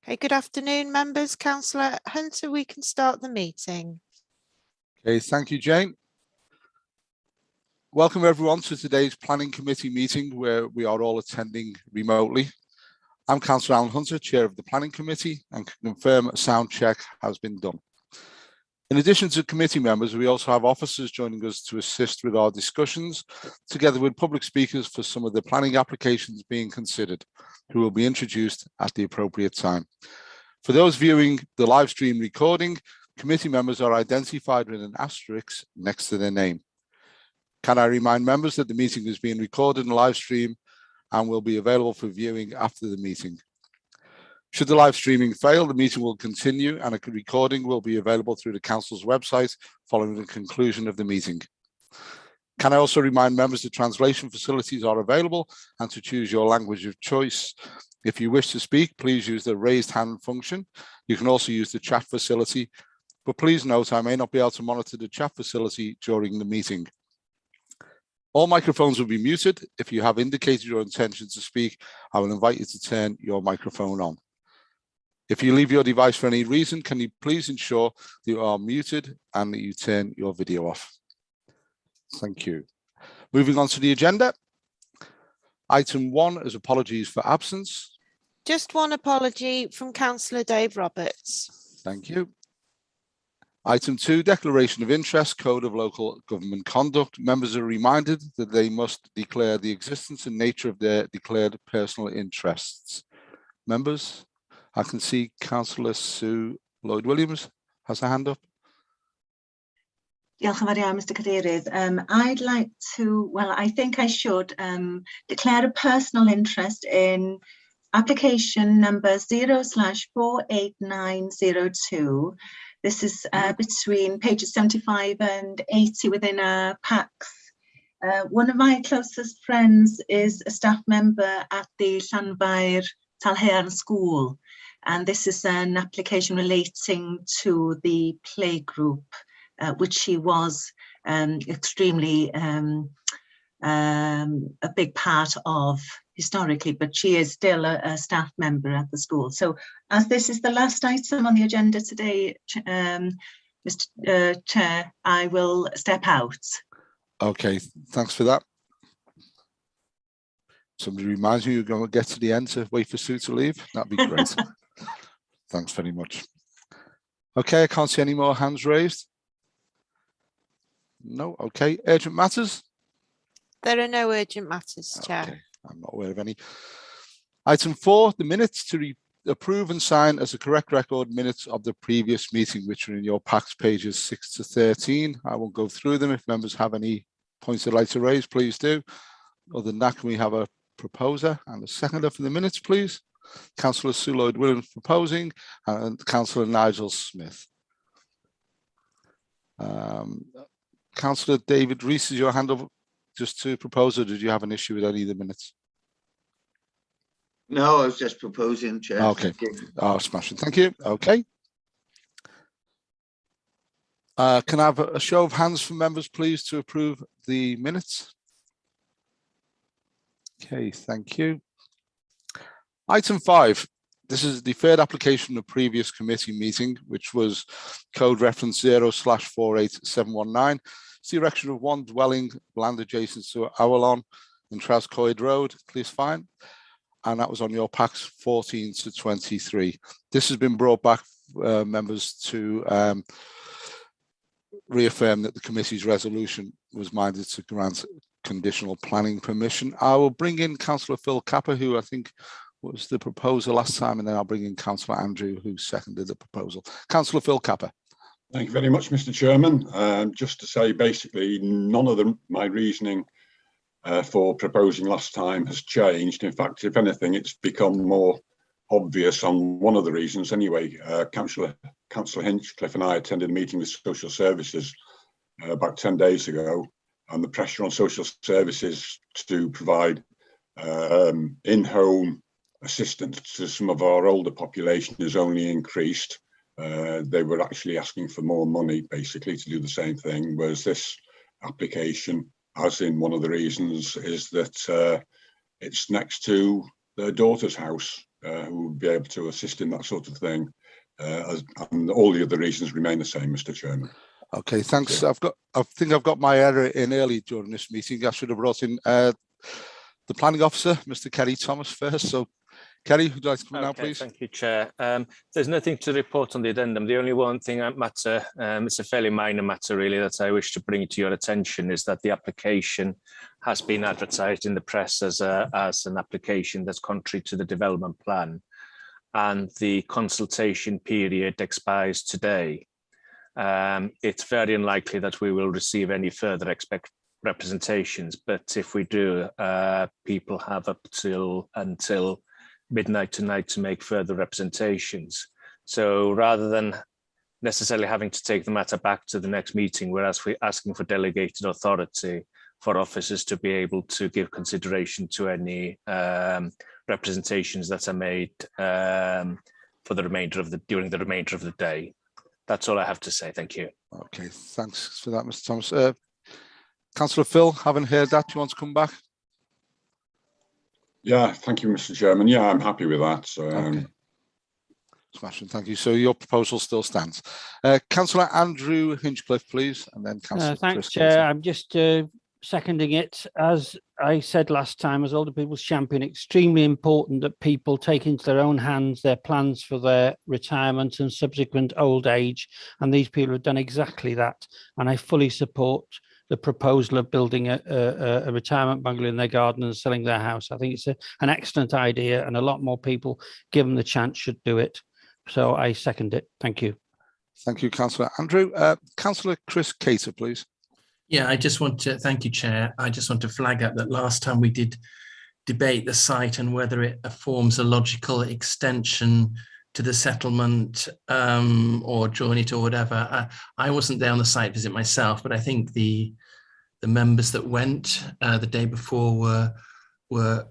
Okay, good afternoon, members. Councillor Hunter, we can start the meeting. Okay, thank you, Jane. Welcome everyone to today's Planning Committee meeting where we are all attending remotely. I'm Councillor Alan Hunter, Chair of the Planning Committee, and can confirm a sound check has been done. In addition to committee members, we also have officers joining us to assist with our discussions, together with public speakers for some of the planning applications being considered, who will be introduced at the appropriate time. For those viewing the live stream recording, committee members are identified with an asterisk next to their name. Can I remind members that the meeting is being recorded and live stream and will be available for viewing after the meeting. Should the live streaming fail, the meeting will continue and a recording will be available through the council's website following the conclusion of the meeting. Can I also remind members that translation facilities are available and to choose your language of choice. If you wish to speak, please use the raised hand function. You can also use the chat facility, but please note I may not be able to monitor the chat facility during the meeting. All microphones will be muted. If you have indicated your intention to speak, I will invite you to turn your microphone on. If you leave your device for any reason, can you please ensure that you are muted and that you turn your video off? Thank you. Moving on to the agenda. Item 1 is apologies for absence. Just one apology from Councillor Dave Roberts. Thank you. Item 2, declaration of interest, code of local government conduct. Members are reminded that they must declare the existence and nature of their declared personal interests. Members, I can see Councillor Sue Lloyd-Williams has a hand up. Diolch yn fawr iawn, Mr Cadeirydd. I'd like to, well, I think I should declare a personal interest in application number 0/48902. This is between pages 75 and 80 within our packs. One of my closest friends is a staff member at the Llanfair Talhaearn School, and this is an application relating to the playgroup, which she was extremely a big part of historically, but she is still a staff member at the school. So as this is the last item on the agenda today, Mr. Chair, I will step out. Okay, thanks for that. Somebody reminds you you're going to get to the end to wait for Sue to leave. That'd be great. Thanks very much. Okay, I can't see any more hands raised. No, okay. Urgent matters? There are no urgent matters, Chair. Okay, I'm not aware of any. Item 4, the minutes to approve and sign as a correct record minutes of the previous meeting, which are in your packs, pages 6 to 13. I will go through them. If members have any points they'd like to raise, please do. Other than that, can we have a proposer and a seconder for the minutes, please? Councillor Sue Lloyd-Williams proposing and Councillor Nigel Smith. Councillor David Rees, is your hand up just to propose, or did you have an issue with any of the minutes? No, I was just proposing, Chair. Okay. Oh, smashing. Thank you. Okay. Can I have a show of hands from members, please, to approve the minutes? Okay, thank you. Item 5. This is the third application of the previous committee meeting, which was code reference 0/48719. It's the erection of one dwelling land adjacent to Awalon in Trascoed Road, Cleesfine, and that was on your packs 14 to 23. This has been brought back, members, to reaffirm that the committee's resolution was minded to grant conditional planning permission. I will bring in Councillor Phil Capper, who I think was the proposer last time, and then I'll bring in Councillor Andrew, who seconded the proposal. Councillor Phil Capper. Thank you very much, Mr. Chairman. Just to say, basically, none of my reasoning for proposing last time has changed. In fact, if anything, it's become more obvious on one of the reasons anyway. Councillor Hinchcliffe and I attended a meeting with social services about 10 days ago, and the pressure on social services to provide in-home assistance to some of our older population has only increased. They were actually asking for more money, basically, to do the same thing, whereas this application, as in one of the reasons, is that it's next to their daughter's house, who would be able to assist in that sort of thing. And all the other reasons remain the same, Mr. Chairman. Okay, thanks. I think I've got my error in early during this meeting. I should have brought in the planning officer, Mr. Kerry Thomas, first. So, Kerry, would you like to come in now, please? Thank you, Chair. There's nothing to report on the addendum. The only one thing that matter, it's a fairly minor matter really, that I wish to bring to your attention is that the application has been advertised in the press as an application that's contrary to the development plan, and the consultation period expires today. It's very unlikely that we will receive any further representations, but if we do, people have up until midnight tonight to make further representations. So rather than necessarily having to take the matter back to the next meeting, we're asking for delegated authority for officers to be able to give consideration to any representations that are made for during the remainder of the day. That's all I have to say. Thank you. Okay, thanks for that, Mr. Thomas. Councillor Phil, haven't heard that. Do you want to come back? Yeah, thank you, Mr. Chairman. Yeah, I'm happy with that. Okay. Smashing, thank you. So your proposal still stands. Councillor Andrew Hinchcliffe, please, and then Councillor thanks, Chris Chair. Cater. I'm just seconding it. As I said last time, as Older People's Champion, extremely important that people take into their own hands their plans for their retirement and subsequent old age. And these people have done exactly that. And I fully support the proposal of building a retirement bungalow in their garden and selling their house. I think it's an excellent idea, and a lot more people, given the chance, should do it. So I second it. Thank you. Thank you, Councillor Andrew. Councillor Chris Cater, please. Yeah, I just want to, thank you, Chair. I just want to flag up that last time we did debate the site and whether it forms a logical extension to the settlement or join it or whatever. I wasn't there on the site visit myself, but I think the members that went the day before were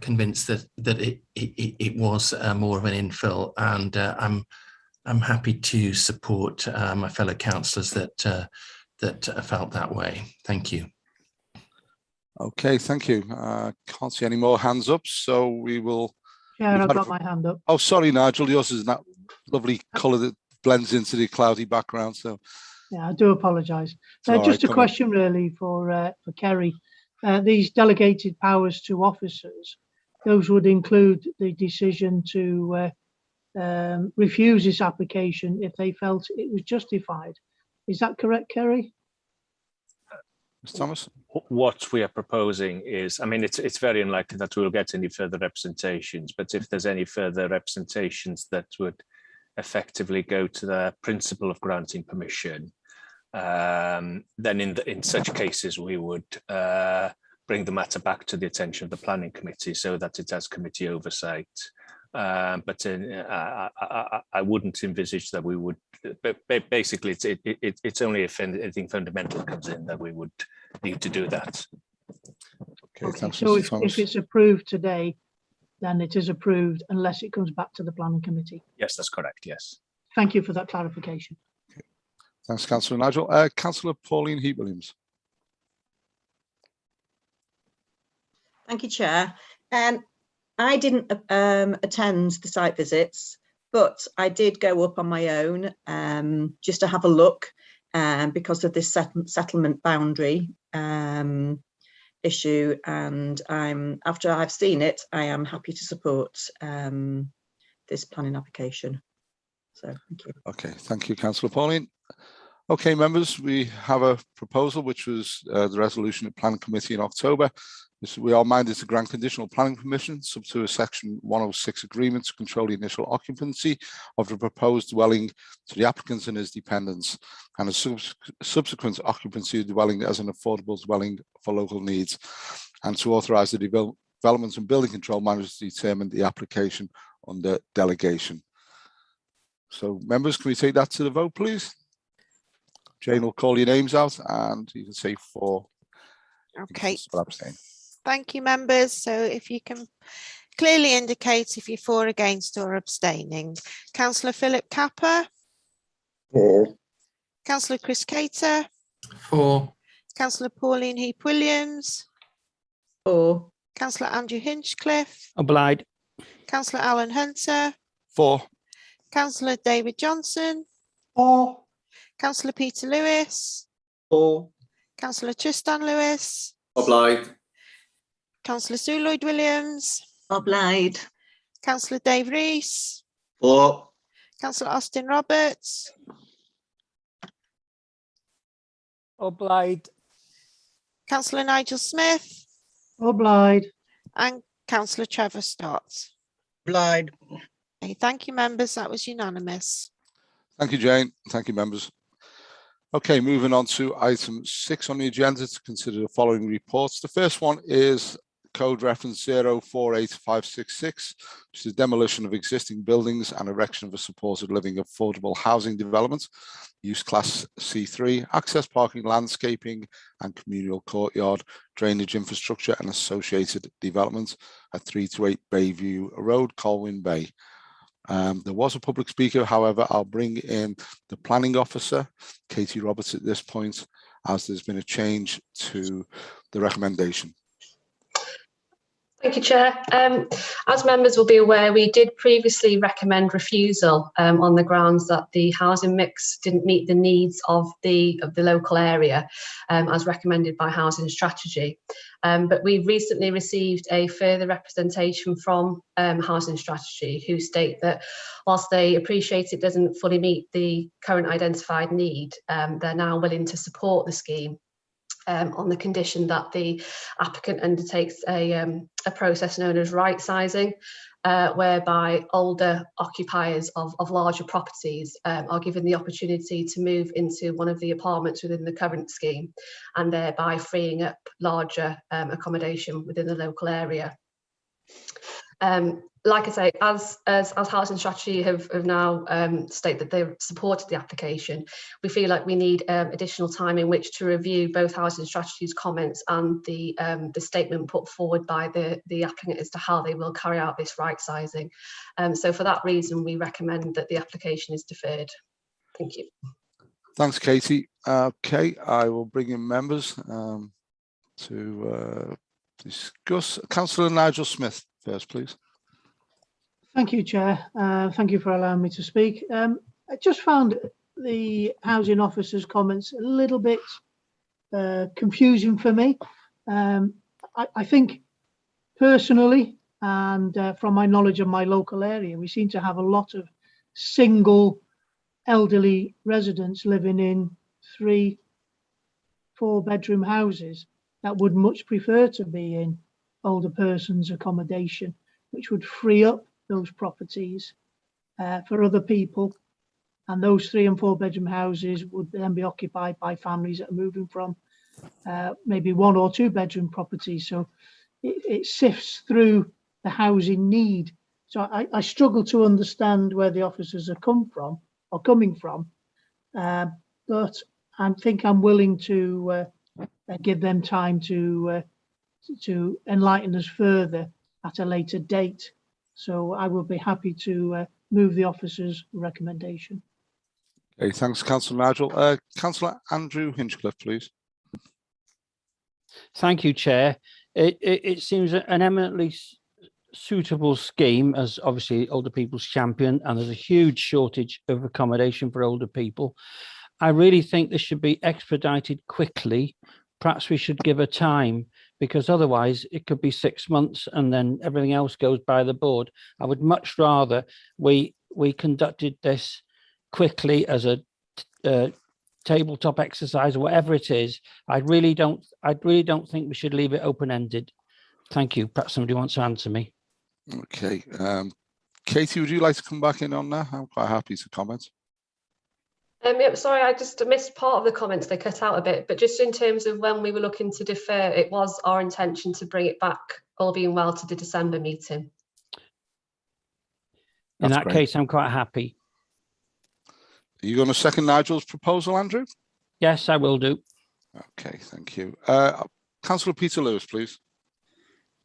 convinced that it was more of an infill, and I'm happy to support my fellow councillors that felt that way. Thank you. Okay, thank you. Can't see any more hands up, so we will. Chair, I've got my hand up. Oh, sorry, Nigel. Yours is that lovely colour that blends into the cloudy background. So, yeah, I do apologise. Just right, a question really for Kerry. These delegated powers to officers, those would include the decision to refuse this application if they felt it was justified. Is that correct, Kerry? Mr. Thomas? What we are proposing is, I mean, it's very unlikely that we'll get any further representations, but if there's any further representations that would effectively go to the principle of granting permission, then in such cases we would bring the matter back to the attention of the planning committee so that it has committee oversight. But I wouldn't envisage that we would. But basically, it's only if anything fundamental comes in that we would need to do that. Okay, thanks, so Mr. Thomas. if it's approved today, then it is approved unless it comes back to the planning committee. Yes, that's correct. Yes. Thank you for that clarification. Okay. Thanks, Councillor Nigel. Councillor Pauline Heat-Williams. Thank you, Chair. I didn't attend the site visits, but I did go up on my own just to have a look because of this settlement boundary issue. And after I've seen it, I am happy to support this planning application. So thank you. Okay, thank you, Councillor Pauline. Okay, members, we have a proposal which was the resolution at Planning Committee in October. We are minded to grant conditional planning permission subject to a Section 106 agreement to control the initial occupancy of the proposed dwelling to the applicant and his dependents, and a subsequent occupancy of the dwelling as an affordable dwelling for local needs, and to authorise the development and building control manager to determine the application under delegation. So, members, can we take that to the vote, please? Jane will call your names out, and you can say for. Okay. Abstain. Thank you, members. So if you can clearly indicate if you're for, against or abstaining. Councillor Philip Capper. For. Councillor Chris Cater. For. Councillor Pauline Heap-Williams. For. Councillor Andrew Hinchcliffe. Obliged. Councillor Alan Hunter, 4. Councillor David Johnson, 4. Councillor Peter Lewis, 4. Councillor Tristan Lewis, Obliged. Councillor Sue Lloyd Williams, Obliged. Councillor Dave Rees, 4. Councillor Austin Roberts, Obliged. Councillor Nigel Smith, Obliged. and Councillor Trevor Stott. Obliged. Okay, thank you, members. That was unanimous. Thank you, Jane. Thank you, members. Okay, moving on to item 6 on the agenda to consider the following reports. The first one is code reference 048566, which is the demolition of existing buildings and erection of a supported living affordable housing development, use class C3, access parking, landscaping and communal courtyard, drainage infrastructure and associated developments at 3 to 8 Bayview Road, Colwyn Bay. There was a public speaker, however, I'll bring in the planning officer, Katie Roberts, at this point, as there's been a change to the recommendation. Thank you, Chair. As members will be aware, we did previously recommend refusal on the grounds that the housing mix didn't meet the needs of the local area, as recommended by Housing Strategy. But we've recently received a further representation from Housing Strategy, who state that whilst they appreciate it doesn't fully meet the current identified need, they're now willing to support the scheme. On the condition that the applicant undertakes a process known as right sizing, whereby older occupiers of larger properties are given the opportunity to move into one of the apartments within the current scheme, and thereby freeing up larger accommodation within the local area. Like I say, as Housing Strategy have now stated that they've supported the application, we feel like we need additional time in which to review both Housing Strategy's comments and the statement put forward by the applicant as to how they will carry out this right sizing. So for that reason, we recommend that the application is deferred. Thank you. Thanks, Katie. Okay, I will bring in members to discuss. Councillor Nigel Smith first, please. Thank you, Chair. Thank you for allowing me to speak. I just found the housing officer's comments a little bit confusing for me. I think personally, and from my knowledge of my local area, we seem to have a lot of single elderly residents living in 3, 4 bedroom houses that would much prefer to be in older persons accommodation, which would free up those properties for other people, and those 3 and 4 bedroom houses would then be occupied by families that are moving from maybe 1 or 2 bedroom properties. So it sifts through the housing need. So I struggle to understand where the officers are coming from, but I think I'm willing to give them time to enlighten us further at a later date. So I will be happy to move the officer's recommendation. Okay, thanks, Councillor Nigel. Councillor Andrew Hinchcliffe, please. Thank you, Chair. It seems an eminently suitable scheme, as obviously older people's champion, and there's a huge shortage of accommodation for older people. I really think this should be expedited quickly. Perhaps we should give a time, because otherwise it could be 6 months and then everything else goes by the board. I would much rather we conducted this quickly as a tabletop exercise or whatever it is. I really don't think we should leave it open-ended. Thank you. Perhaps somebody wants to answer me. Okay. Katie, would you like to come back in on that? I'm quite happy to comment. Yep, sorry, I just missed part of the comments. They cut out a bit, but just in terms of when we were looking to defer, it was our intention to bring it back, all being well, to the December meeting. In that case, I'm quite happy. Are you going to second Nigel's proposal, Andrew? Yes, I will do. Okay, thank you. Councillor Peter Lewis, please.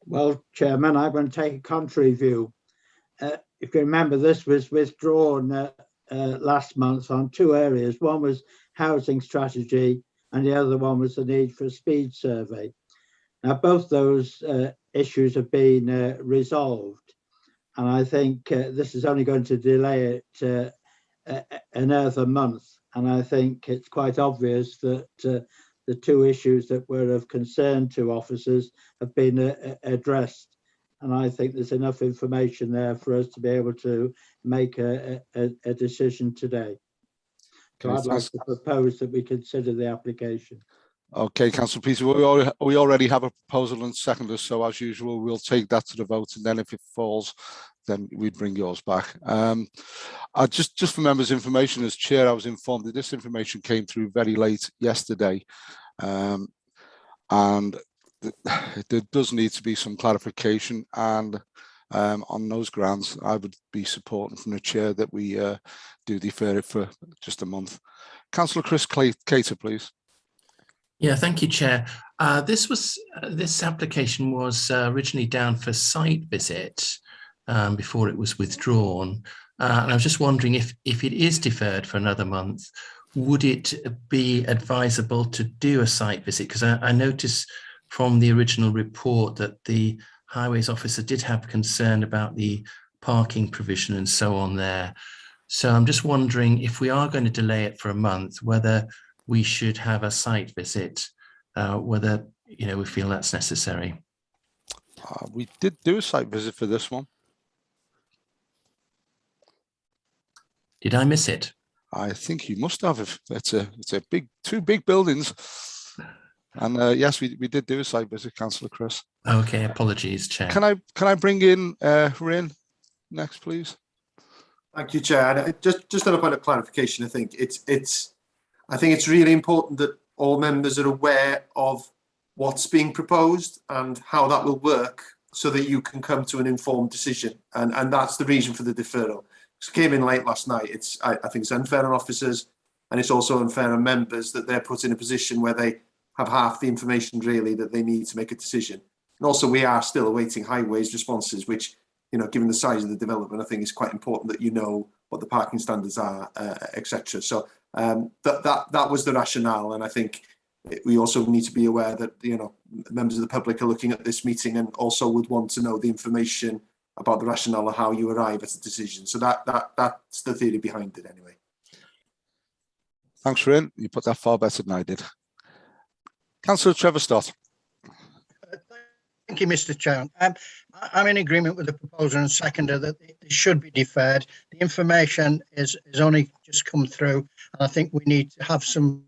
Well, Chairman, I'm going to take a contrary view. If you remember, this was withdrawn last month on 2 areas. One was housing strategy and the other one was the need for a speed survey. Now, both those issues have been resolved. And I think this is only going to delay it another month. And I think it's quite obvious that the two issues that were of concern to officers have been addressed. And I think there's enough information there for us to be able to make a decision today. So I'd like to propose that we consider the application. Okay, Councillor Peter, we already have a proposal and seconder, so as usual, we'll take that to the vote, and then if it falls, then we'd bring yours back. Just for members' information, as chair, I was informed that this information came through very late yesterday, and there does need to be some clarification, and on those grounds, I would be supporting from the chair that we do defer it for just a month. Councillor Chris Cater, please. Yeah, thank you, Chair. This application was originally down for site visit before it was withdrawn. And I was just wondering if it is deferred for another month, would it be advisable to do a site visit? Because I noticed from the original report that the highways officer did have concern about the parking provision and so on there. So I'm just wondering if we are going to delay it for a month, whether we should have a site visit, whether we feel that's necessary. We did do a site visit for this one. Did I miss it? I think you must have. It's a two big buildings, and yes, we did do a site visit, Councillor Chris. Okay, apologies, Chair. Can I bring in Ryn next, please? Thank you, Chair. And just on a point of clarification, I think it's really important that all members are aware of what's being proposed and how that will work, so that you can come to an informed decision. And that's the reason for the deferral. It came in late last night. I think it's unfair on officers, and it's also unfair on members that they're put in a position where they have half the information really that they need to make a decision. And also, we are still awaiting highways responses, which, given the size of the development, I think it's quite important that you know what the parking standards are, etc. So that was the rationale, and I think we also need to be aware that members of the public are looking at this meeting and also would want to know the information about the rationale of how you arrive at a decision. So that's the theory behind it, anyway. Thanks, Ryn. You put that far better than I did. Councillor Trevor Stott. Thank you, Mr. Chair. I'm in agreement with the proposer and seconder that it should be deferred. The information is only just come through, and I think we need to have some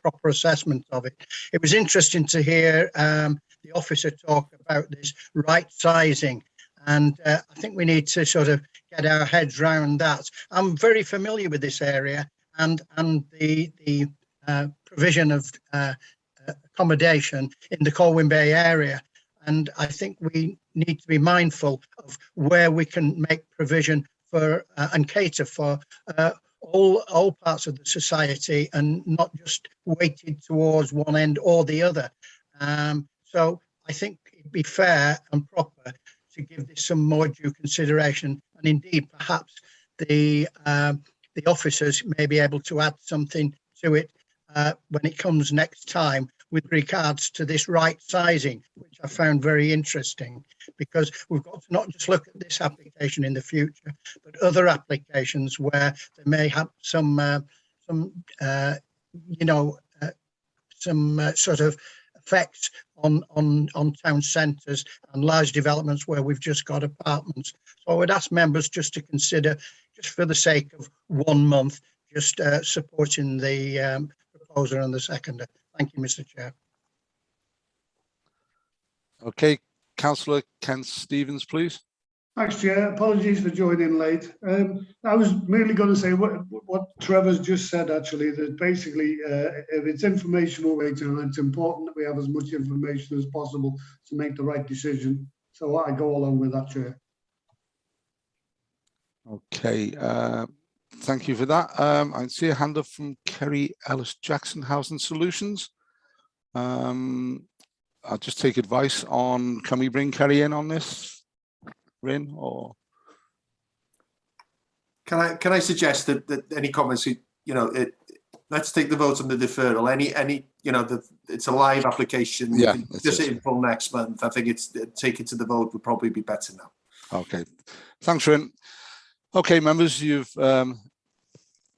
proper assessment of it. It was interesting to hear the officer talk about this right sizing, and I think we need to sort of get our heads round that. I'm very familiar with this area and the provision of accommodation in the Colwyn Bay area. And I think we need to be mindful of where we can make provision for and cater for all parts of the society, and not just weighted towards one end or the other. So I think it'd be fair and proper to give this some more due consideration, and indeed perhaps the officers may be able to add something to it when it comes next time, with regards to this right sizing, which I found very interesting, because we've got to not just look at this application in the future, but other applications where they may have some sort of effects on town centres and large developments where we've just got apartments. So I would ask members just to consider, just for the sake of 1 month, just supporting the proposer and the seconder. Thank you, Mr. Chair. Okay, Councillor Ken Stevens, please. Thanks, Chair. Apologies for joining late. I was merely going to say what Trevor's just said, actually, that basically, if it's informational later, it's important that we have as much information as possible to make the right decision. So I go along with that, Chair. Okay, thank you for that. I see a hand up from Kerry Ellis-Jackson, Housing Solutions. I'll just take advice on, can we bring Kerry in on this, Ryn, or? Can I suggest that any comments, let's take the vote on the deferral. It's a live application. Yeah, just until next month. I think take it to the vote would probably be better now. Okay, thanks, Rin. Okay, members, you've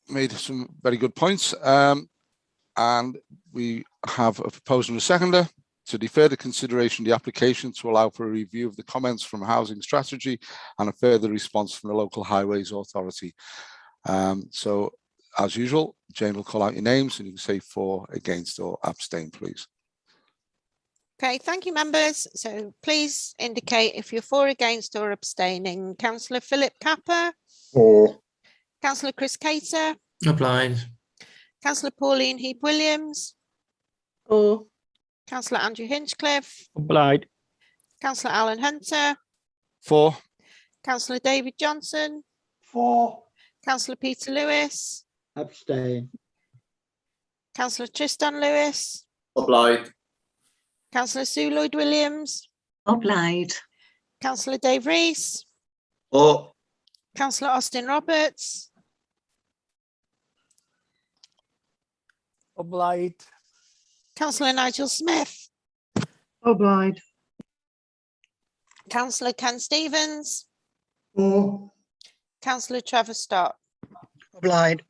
made some very good points, and we have a proposer and a seconder to defer the consideration of the application to allow for a review of the comments from Housing Strategy and a further response from the Local Highways Authority. So, as usual, Jane will call out your names and you can say for, against or abstain, please. Okay, thank you, members. So please indicate if you're for, against or abstaining. Councillor Philip Capper. For. Councillor Chris Cater. Applied. Councillor Pauline Heap-Williams. For. Councillor Andrew Hinchcliffe. Applied. Councillor Alan Hunter. For. Councillor David Johnson. For. Councillor Peter Lewis. Abstain. Councillor Tristan Lewis. Applied. Councillor Sue Lloyd-Williams. Applied. Councillor Dave Rees. For. Councillor Austin Roberts. Applied. Councillor Nigel Smith. Applied. Councillor Ken Stevens. For. Councillor Trevor Stott. Applied.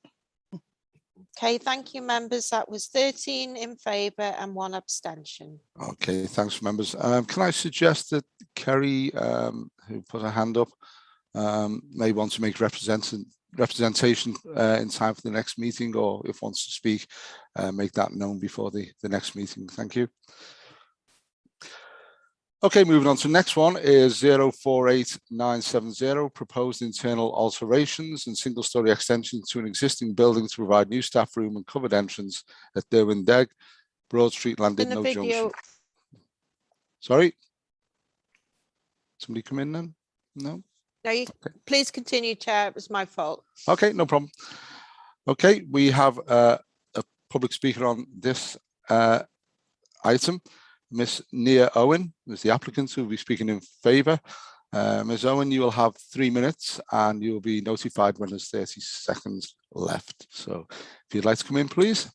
Okay, thank you, members. That was 13 in favour and 1 abstention. Okay, thanks, members. Can I suggest that Kerry, who put her hand up, may want to make representation in time for the next meeting, or if wants to speak, make that known before the next meeting. Thank you. Okay, moving on to the next one is 048970, proposed internal alterations and single-storey extension to an existing building to provide new staff room and covered entrance at Derwin Deg, Broad Street, Llandudno Junction. Sorry? Somebody come in then? No? No, you please continue, Chair. It was my fault. Okay, no problem. Okay, we have a public speaker on this item. Miss Nia Owen is the applicant who will be speaking in favour. Ms. Owen, you will have 3 minutes and you will be notified when there's 30 seconds left. So if you'd like to come in, please.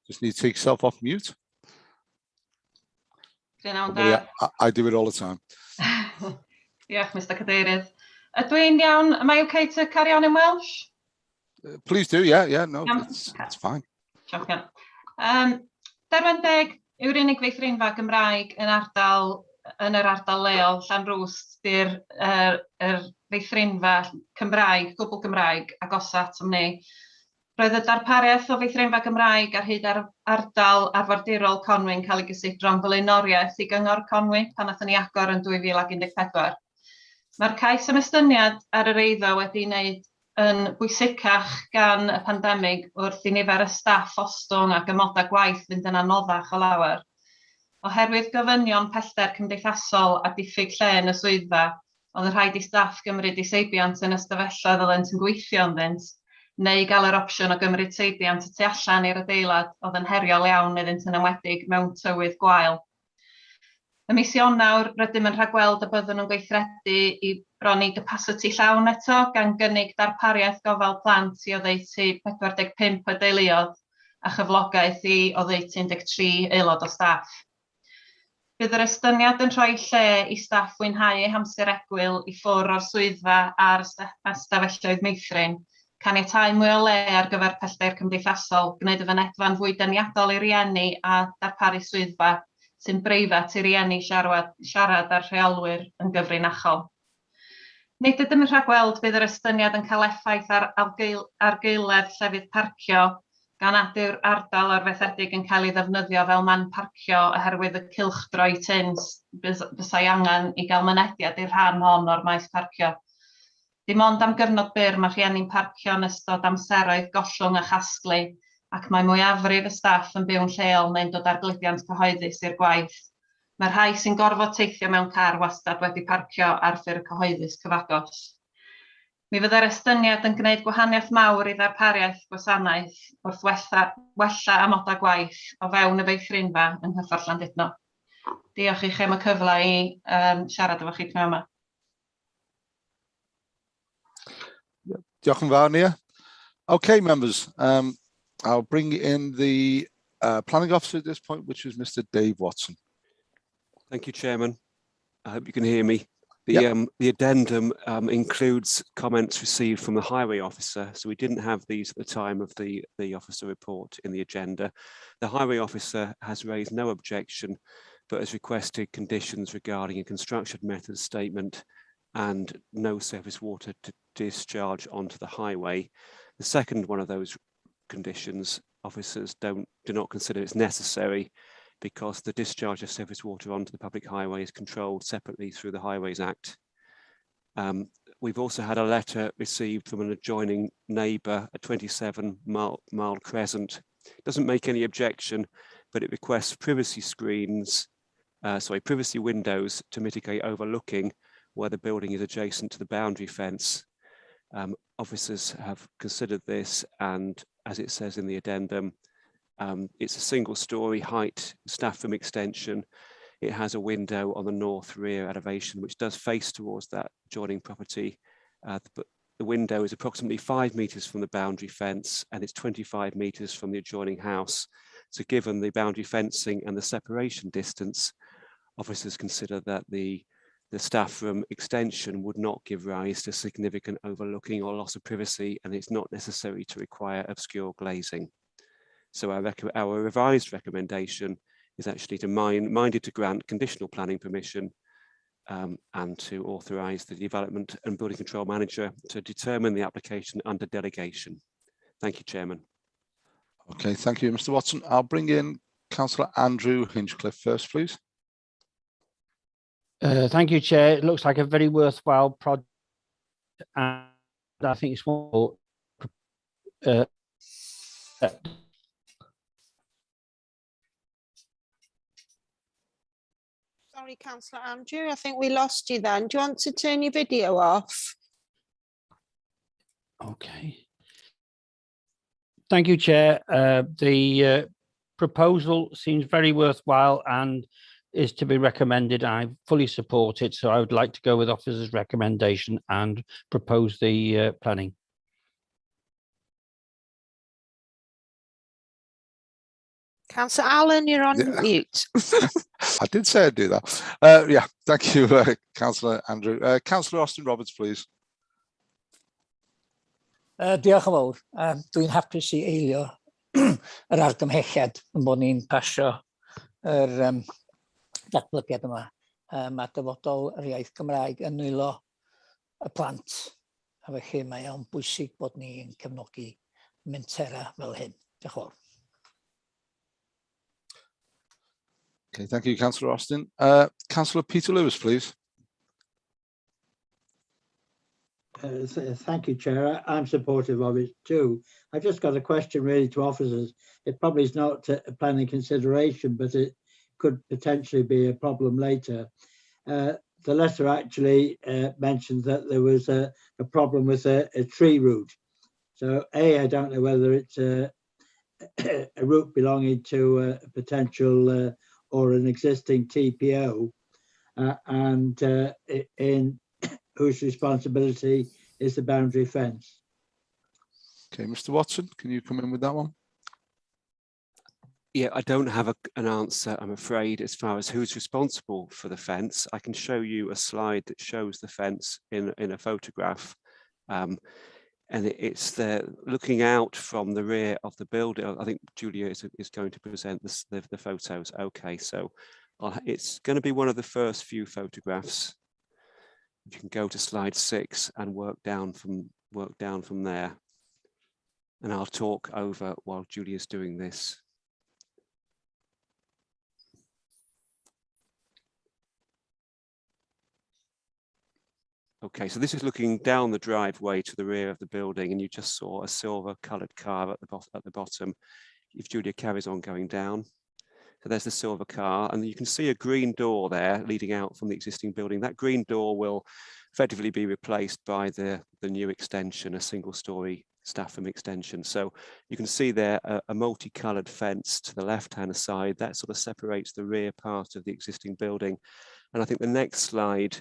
Just need to take yourself off mute. I do it all the time. Diolch, Mr Cadeirydd. Ydw i'n iawn? Am I okay to carry on in Welsh? Please do, yeah, no, it's fine. Derwen Deg yw'r unig feithrinfa Gymraeg yn yr ardal leol Llanrwst, di'r feithrinfa Cymraeg, gwbl Gymraeg agosat am ni. Roedd y darpariaeth o feithrinfa Gymraeg ar hyd ar ardal arfordirol Conwy'n cael ei gysidro'n flaenoriaeth i gyngor Conwy pan athon ni agor yn 2014. Mae'r cais ymystyniad ar yr eiddo wedi wneud yn bwysicach gan y pandemig wrth i nifer y staff ostwng ac ymodau gwaith fynd yn anoddach o lawer. Oherwydd gofynion pellter cymdeithasol a diffyg lle yn y swyddfa, oedd yn rhaid i staff gymryd eu seibiant yn ystafelloedd ddylent yn gweithio ynddynt, neu gael yr opsiwn o gymryd seibiant y tu allan i'r adeilad oedd yn heriol iawn iddynt yn enwedig mewn tywydd gwael. Ym mis Ionawr, rydym yn rhagweld y byddwn nhw'n gweithredu i broni capacity llawn eto gan gynnig darpariaeth gofal plant i oddeutu 45 o deuluodd a chyflogaeth i oddeutu 13 aelod o staff. Bydd yr estyniad yn rhoi lle i staff fwynhau eu hamser egwyl i ffwrdd o'r swyddfa a'r stafelloedd meithrin, caniatáu mwy o le ar gyfer pellter cymdeithasol, gwneud y fynedfa'n fwy deniadol i rieni a darparu swyddfa sy'n breifat i rieni siarad â'r rheolwyr yn gyfrinachol. Nid ydym yn rhagweld bydd yr estyniad yn cael effaith ar argeuledd llefydd parcio gan nad yw'r ardal arfaethedig yn cael ei ddefnyddio fel man parcio oherwydd y cylchdroi tyns bysai angen i gael mynediad i'r rhan hon o'r maes parcio. Dim ond am gyfnod byr mae rhieni'n parcio yn ystod amseroedd gollwng a chasglu ac mae mwyafrif y staff yn byw'n lleol neu'n dod ar gludiant cyhoeddus i'r gwaith. Mae'r rhai sy'n gorfod teithio mewn car wastad wedi parcio ar ffyrdd cyhoeddus cyfagos. Mi fydd yr estyniad yn gwneud gwahaniaeth mawr i ddarpariaeth gwasanaeth wrth wella amodau gwaith o fewn y feithrinfa yng nghyffort Llandudno. Diolch i chi am y cyfle i siarad efo chi tro yma. Diolch yn fawr, Nia. Okay, members. I'll bring in the planning officer at this point, which is Mr. Dave Watson. Thank you, Chairman. I hope you can hear me. The addendum includes comments received from the highway officer. So we didn't have these at the time of the officer report in the agenda. The highway officer has raised no objection, but has requested conditions regarding a construction method statement and no surface water to discharge onto the highway. The second one of those conditions, officers do not consider it's necessary, because the discharge of surface water onto the public highway is controlled separately through the Highways Act. We've also had a letter received from an adjoining neighbour at 27 Mile Crescent. It doesn't make any objection, but it requests privacy windows to mitigate overlooking where the building is adjacent to the boundary fence. Officers have considered this, and as it says in the addendum, it's a single-storey height staff room extension. It has a window on the north rear elevation, which does face towards that adjoining property. But the window is approximately 5 metres from the boundary fence, and it's 25 metres from the adjoining house. So given the boundary fencing and the separation distance, officers consider that the staff room extension would not give rise to significant overlooking or loss of privacy, and it's not necessary to require obscure glazing. So our revised recommendation is actually minded to grant conditional planning permission and to authorise the development and building control manager to determine the application under delegation. Thank you, Chairman. Okay, thank you, Mr. Watson. I'll bring in Councillor Andrew Hinchcliffe first, please. Thank you, Chair. It looks like a very worthwhile project, and I think it's one. Sorry, Councillor Andrew, I think we lost you then. Do you want to turn your video off? Okay. Thank you, Chair. The proposal seems very worthwhile and is to be recommended. I fully support it, so I would like to go with officer's recommendation and propose the planning. Councillor Allen, you're on mute. I did say I'd do that. Yeah, thank you, Councillor Andrew. Councillor Austin Roberts, please. Diolch yn fawr. Dwi'n hapus i eilio yr argymhelliad yn bod ni'n pasio yr datblygiad yma. Mae dyfodol yr iaith Gymraeg yn nwylo y plant, a felly mae o'n bwysig bod ni'n cefnogi menter fel hyn. Diolch yn fawr. Okay, thank you, Councillor Austin. Councillor Peter Lewis, please. Thank you, Chair. I'm supportive of it too. I've just got a question really to officers. It probably is not a planning consideration, but it could potentially be a problem later. The letter actually mentioned that there was a problem with a tree root. So I don't know whether it's a route belonging to a potential or an existing TPO, and in whose responsibility is the boundary fence. Okay, Mr. Watson, can you come in with that one? Yeah, I don't have an answer, I'm afraid, as far as who's responsible for the fence. I can show you a slide that shows the fence in a photograph. And it's there looking out from the rear of the building. I think Julia is going to present the photos. Okay, so it's going to be one of the first few photographs. You can go to slide 6 and work down from there. And I'll talk over while Julia's doing this. Okay, so this is looking down the driveway to the rear of the building, and you just saw a silver coloured car at the bottom. If Julia carries on going down, so there's the silver car, and you can see a green door there leading out from the existing building. That green door will effectively be replaced by the new extension, a single-storey staff room extension. So you can see there a multicoloured fence to the left-hand side that sort of separates the rear part of the existing building. And I think the next slide,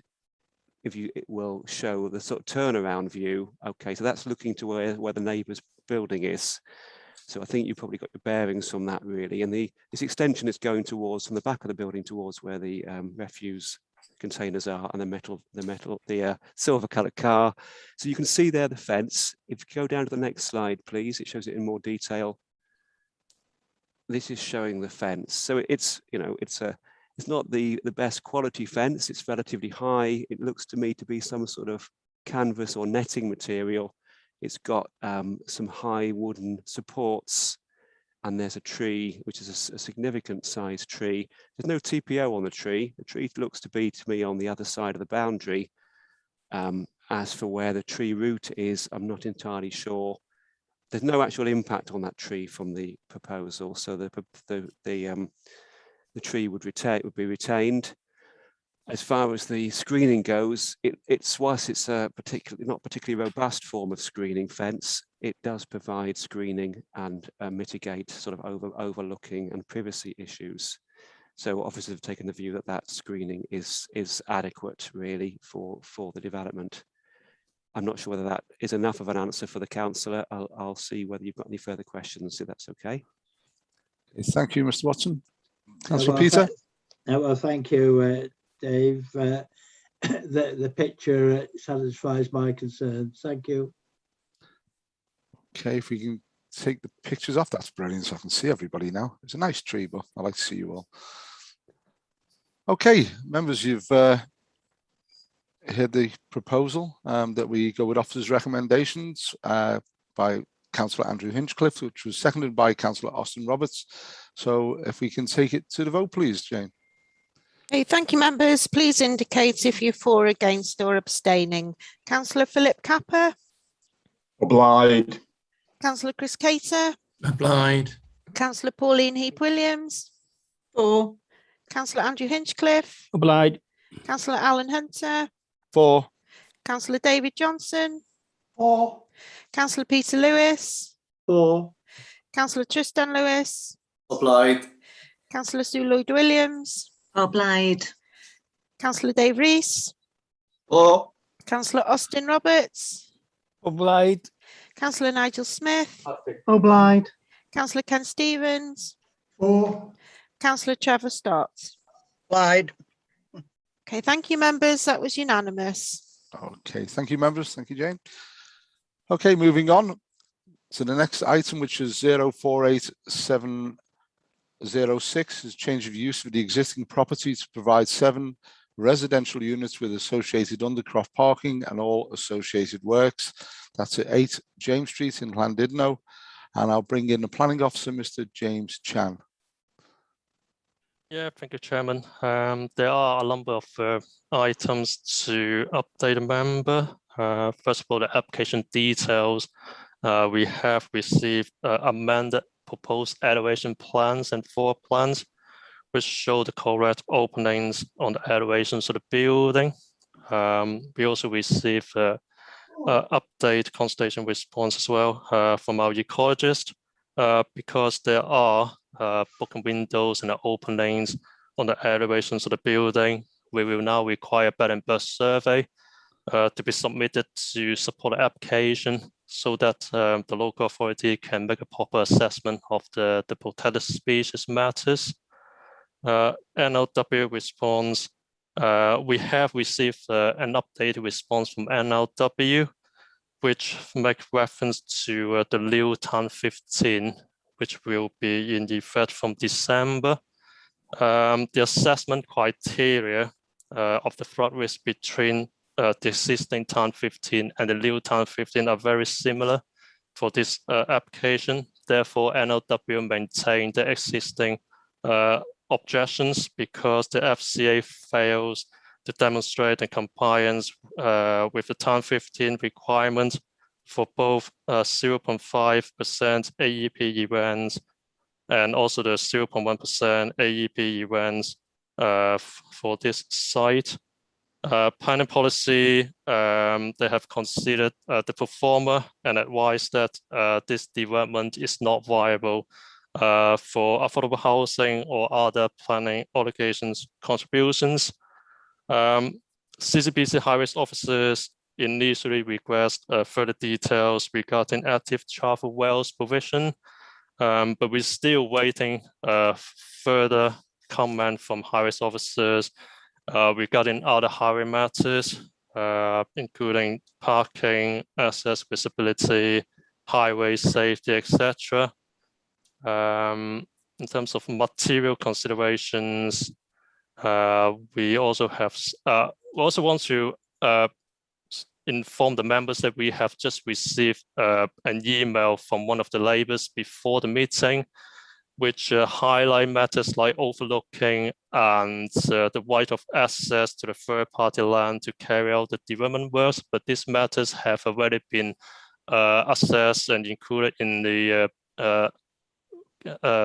it will show the sort of turnaround view. Okay, so that's looking to where the neighbour's building is. So I think you've probably got your bearings from that really. And this extension is going towards, from the back of the building towards where the refuse containers are and the silver coloured car. So you can see there the fence. If you go down to the next slide, please, it shows it in more detail. This is showing the fence. So it's not the best quality fence. It's relatively high. It looks to me to be some sort of canvas or netting material. It's got some high wooden supports, and there's a tree, which is a significant size tree. There's no TPO on the tree. The tree looks to be, to me, on the other side of the boundary. As for where the tree root is, I'm not entirely sure. There's no actual impact on that tree from the proposal, so the tree would be retained. As far as the screening goes, whilst it's a not particularly robust form of screening fence, it does provide screening and mitigate sort of overlooking and privacy issues. So officers have taken the view that that screening is adequate, really, for the development. I'm not sure whether that is enough of an answer for the councillor. I'll see whether you've got any further questions, if that's okay. Thank you, Mr. Watson. Councillor Peter. Well, thank you, Dave. The picture satisfies my concerns. Thank you. Okay, if we can take the pictures off, that's brilliant. So I can see everybody now. It's a nice tree, but I like to see you all. Okay, members, you've heard the proposal that we go with officers' recommendations by Councillor Andrew Hinchcliffe, which was seconded by Councillor Austin Roberts. So if we can take it to the vote, please, Jane. Okay, thank you, members. Please indicate if you're for, against or abstaining. Councillor Philip Capper. Obliged. Councillor Chris Cater. Obliged. Councillor Pauline Heap-Williams. For. Councillor Andrew Hinchcliffe. Obliged. Councillor Alan Hunter. For. Councillor David Johnson. For. Councillor Peter Lewis. For. Councillor Tristan Lewis. Obliged. Councillor Sue Lloyd-Williams. Obliged. Councillor Dave Rees. For. Councillor Austin Roberts. Obliged. Councillor Nigel Smith. Obliged. Councillor Ken Stevens. For. Councillor Trevor Stott. Obliged. Okay, thank you, members. That was unanimous. Okay, thank you, members. Thank you, Jane. Okay, moving on to the next item, which is 048706, is change of use of the existing property to provide 7 residential units with associated undercroft parking and all associated works. That's at 8 James Street in Llandudno. And I'll bring in the planning officer, Mr. James Chan. Yeah, thank you, Chairman. There are a number of items to update a member. First of all, the application details. We have received amended proposed elevation plans and floor plans, which show the correct openings on the elevations of the building. We also received update consultation response as well from our ecologist, because there are broken windows and openings on the elevations of the building. We will now require bed and burst survey to be submitted to support the application, so that the local authority can make a proper assessment of the protected species matters. NLW response. We have received an updated response from NLW, which makes reference to the new Town 15, which will be in effect from December. The assessment criteria of the flood risk between the existing Town 15 and the new Town 15 are very similar for this application. Therefore, NLW maintained the existing objections because the FCA fails to demonstrate the compliance with the Town 15 requirement for both 0.5% AEP events and also the 0.1% AEP events for this site. Planning policy, they have considered the performer and advised that this development is not viable for affordable housing or other planning obligations contributions. CCBC high-risk officers initially request further details regarding active travel wells provision, but we're still waiting further comment from high-risk officers regarding other highway matters, including parking, access, visibility, highway safety, etc. In terms of material considerations, we also want to inform the members that we have just received an email from one of the neighbors before the meeting, which highlight matters like overlooking and the right of access to the third-party land to carry out the development works. But these matters have already been assessed and included in the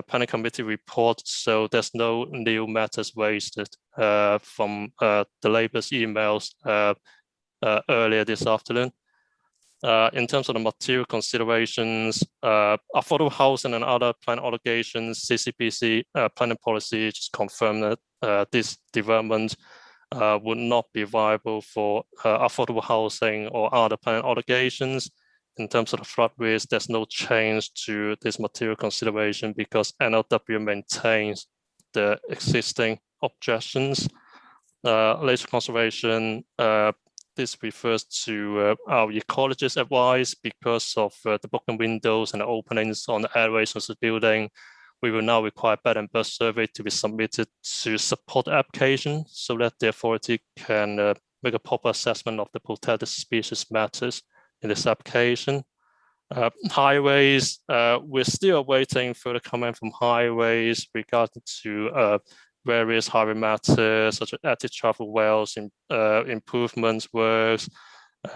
planning committee report, so there's no new matters raised from the Labour's emails earlier this afternoon. In terms of the material considerations, affordable housing and other plan obligations, CCPC planning policy just confirmed that this development would not be viable for affordable housing or other plan obligations. In terms of the flood risk, there's no change to this material consideration because NLW maintains the existing objections. Laser conservation, this refers to our ecologist advice because of the broken windows and the openings on the airways of the building. We will now require bed and burst survey to be submitted to support the application so that the authority can make a proper assessment of the protected species matters in this application. Highways, we're still waiting for the comment from highways regarding to various highway matters such as active travel wells, improvements works,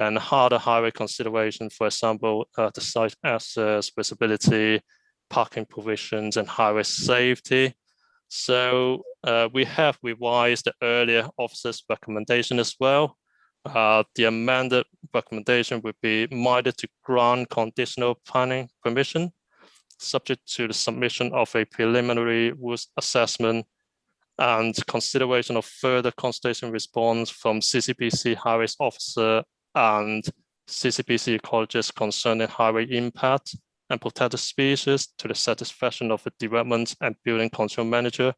and harder highway considerations, for example, the site access, visibility, parking provisions, and highway safety. So we have revised the earlier officer's recommendation as well. The amended recommendation would be minded to grant conditional planning permission, subject to the submission of a preliminary rules assessment and consideration of further consultation response from CCPC highways officer and CCPC ecologist concerning highway impact and protected species to the satisfaction of the development and building control manager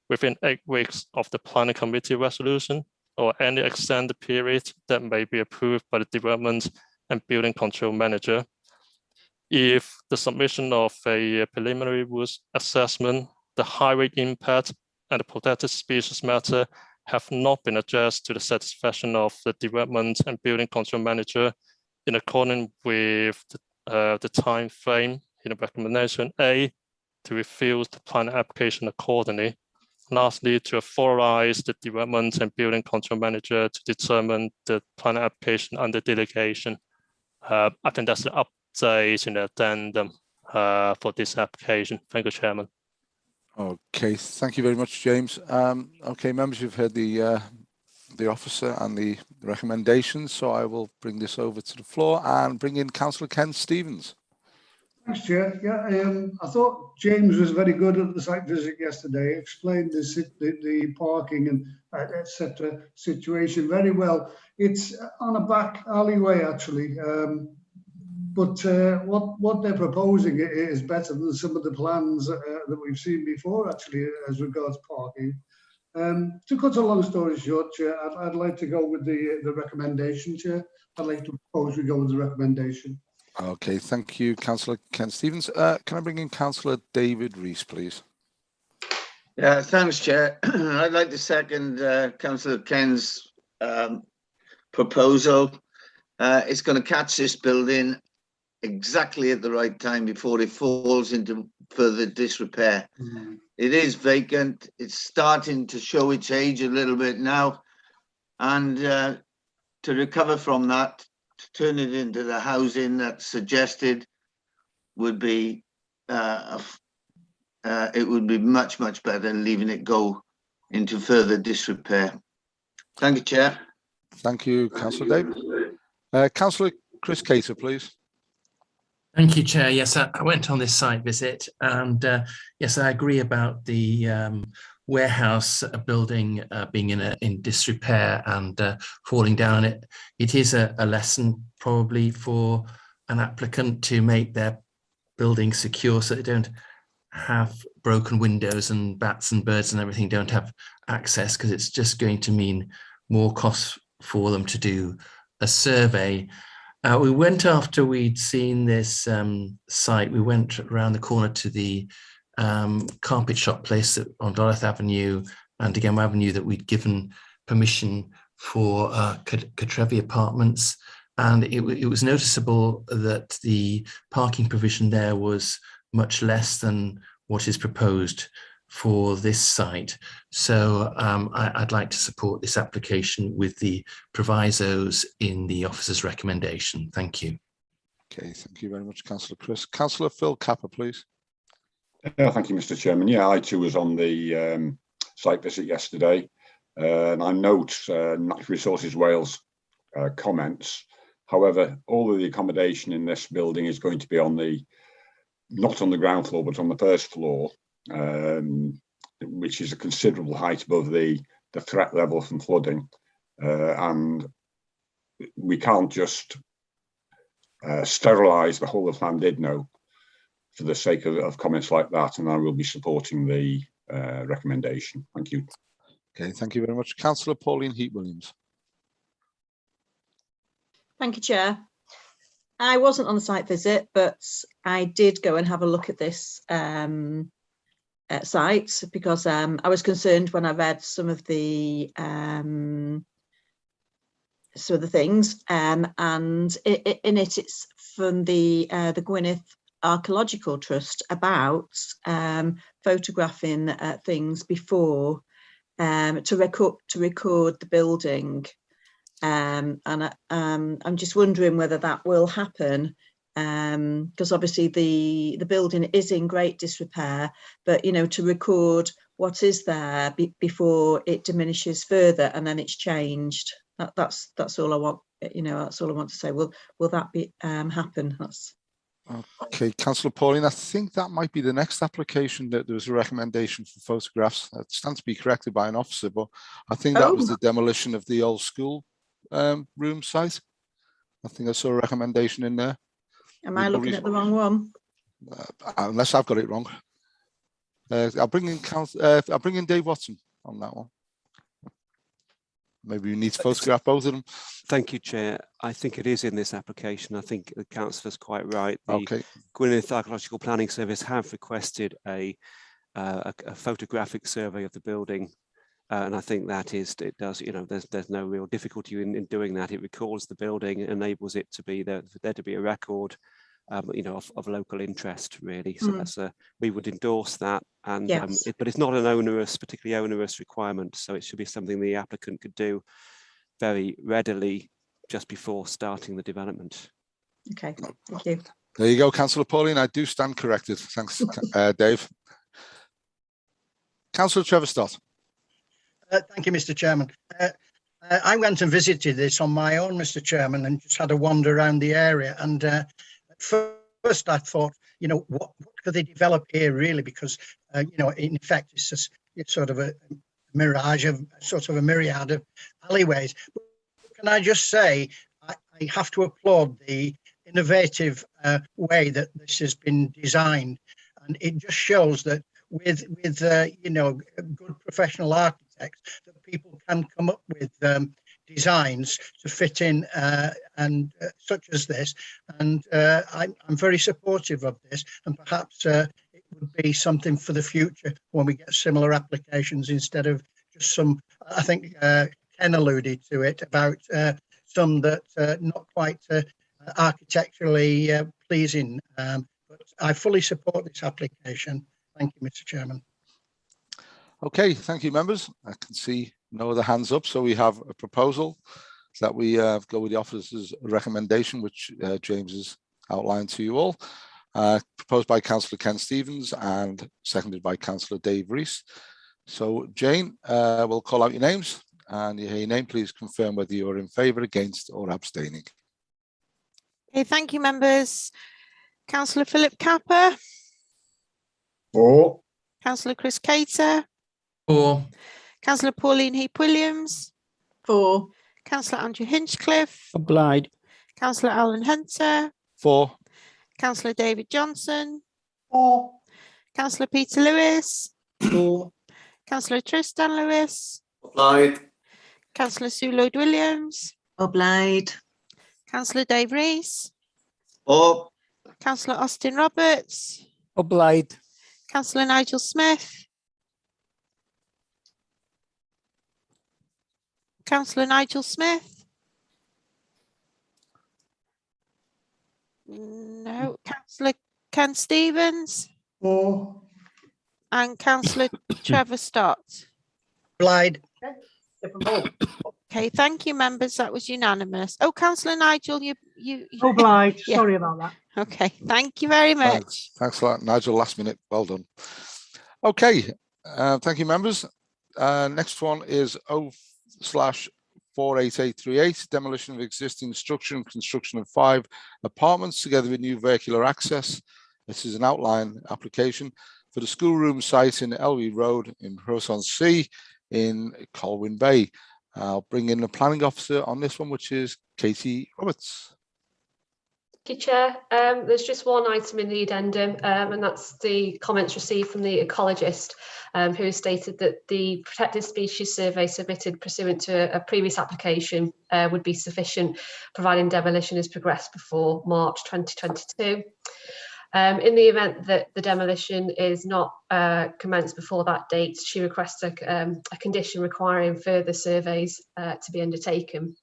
within 8 weeks of the planning committee resolution, or any extended period that may be approved by the development and building control manager. If the submission of a preliminary rules assessment, the highway impact and the protected species matter have not been addressed to the satisfaction of the development and building control manager in accordance with the time frame in the recommendation A, to refuse the plan application accordingly. Lastly, to authorize the development and building control manager to determine the plan application under delegation. I think that's the update in the addendum for this application. Thank you, Chairman. Okay, thank you very much, James. Okay, members, you've heard the officer and the recommendations, so I will bring this over to the floor and bring in Councillor Ken Stevens. Thanks, Chair. Yeah, I thought James was very good at the site visit yesterday, explained the parking and etc. situation very well. It's on a back alleyway, actually, but what they're proposing is better than some of the plans that we've seen before, actually, as regards parking. To cut a long story short, Chair, I'd like to go with the recommendation, Chair. I'd like to propose we go with the recommendation. Okay, thank you, Councillor Ken Stevens. Can I bring in Councillor David Rees, please? Yeah, thanks, Chair. I'd like to second Councillor Ken's proposal. It's going to catch this building exactly at the right time before it falls into further disrepair. It is vacant. It's starting to show its age a little bit now, and to recover from that, to turn it into the housing that's suggested would be it would be much better than leaving it go into further disrepair. Thank you, Chair. Thank you, Councillor David. Councillor Chris Cater, please. Thank you, Chair. Yes, I went on this site visit, and yes, I agree about the warehouse building being in disrepair and falling down. It is a lesson probably for an applicant to make their building secure so they don't have broken windows and bats and birds and everything don't have access, because it's just going to mean more costs for them to do a survey. We went after we'd seen this site, we went around the corner to the carpet shop place on Dorothy Avenue and again Avenue that we'd given permission for Catrevi Apartments, and it was noticeable that the parking provision there was much less than what is proposed for this site. So I'd like to support this application with the provisos in the officer's recommendation. Thank you. Okay, thank you very much, Councillor Chris. Councillor Phil Capper, please. Thank you, Mr. Chairman. Yeah, I too was on the site visit yesterday, and I note Natural Resources Wales comments. However, all of the accommodation in this building is going to be on the, not on the ground floor, but on the first floor, which is a considerable height above the threat level from flooding. And we can't just sterilise the whole of Llandudno for the sake of comments like that, and I will be supporting the recommendation. Thank you. Okay, thank you very much. Councillor Pauline Heat-Williams. Thank you, Chair. I wasn't on the site visit, but I did go and have a look at this site because I was concerned when I read some of the things, and in it, it's from the Gwynedd Archaeological Trust about photographing things before to record the building. And I'm just wondering whether that will happen, because obviously the building is in great disrepair, but you know, to record what is there before it diminishes further and then it's changed. That's all I want. You know, that's all I want to say. Will that be happen? That's okay, Councillor Pauline. I think that might be the next application that there was a recommendation for photographs. That stands to be corrected by an officer, but I think that was the demolition of the old school room site. I think I saw a recommendation in there. Am I looking at the wrong one? Unless I've got it wrong. I'll bring in Dave Watson on that one. Maybe you need to photograph both of them. Thank you, Chair. I think it is in this application. I think the councillor's quite right. The okay. Gwynedd Archaeological Planning Service have requested a photographic survey of the building. And I think that it does, you know, there's no real difficulty in doing that. It records the building, enables it to be there to be a record, you know, of local interest, really. So that's we would endorse that, and yes. But it's not an particularly onerous requirement. So it should be something the applicant could do very readily just before starting the development. Okay, thank you. There you go, Councillor Pauline. I do stand corrected. Thanks, Dave. Councillor Trevor Stott. Thank you, Mr. Chairman. I went and visited this on my own, Mr. Chairman, and just had a wander around the area. And at first I thought, you know, what could they develop here really? Because, you know, in effect, it's sort of a mirage of sort of a myriad of alleyways. But can I just say, I have to applaud the innovative way that this has been designed. And it just shows that with you know, good professional architects, that people can come up with designs to fit in and such as this, and I'm very supportive of this, and perhaps it would be something for the future when we get similar applications instead of just some. I think Ken alluded to it about some that not quite architecturally pleasing, but I fully support this application. Thank you, Mr. Chairman. Okay, thank you, members. I can see no other hands up, so we have a proposal that we go with the officer's recommendation, which James has outlined to you all. Proposed by Councillor Ken Stevens and seconded by Councillor Dave Rees. So, Jane, we'll call out your names, and you hear your name. Please confirm whether you're in favour, against, or abstaining. Okay, thank you, members. Councillor Philip Capper. For. Councillor Chris Cater. For. Councillor Pauline Heap-Williams. For. Councillor Andrew Hinchcliffe. Obliged. Councillor Alan Hunter. For. Councillor David Johnson. For. Councillor Peter Lewis. For. Councillor Tristan Lewis. Obliged. Councillor Sue Lloyd-Williams. Obliged. Councillor Dave Rees. Or. Councillor Austin Roberts. Obliged. Councillor Nigel Smith. Councillor Nigel Smith. No. Councillor Ken Stevens. For. And Councillor Trevor Stott. Obliged. Okay, thank you, members. That was unanimous. Oh, Councillor Nigel, you. Obliged. Yeah. Sorry about that. Okay, thank you very much. Thanks a lot, Nigel. Last minute. Well done. Okay, thank you, members. Next one is O/48838, demolition of existing structure and construction of 5 apartments together with new vehicular access. This is an outline application for the schoolroom site in Elwee Road in Ross-on-Sea in Colwyn Bay. I'll bring in the planning officer on this one, which is Katie Roberts. Thank you, Chair. There's just one item in the addendum, and that's the comments received from the ecologist, who has stated that the protected species survey submitted pursuant to a previous application would be sufficient, providing demolition is progressed before March 2022. In the event that the demolition is not commenced before that date, she requests a condition requiring further surveys to be undertaken.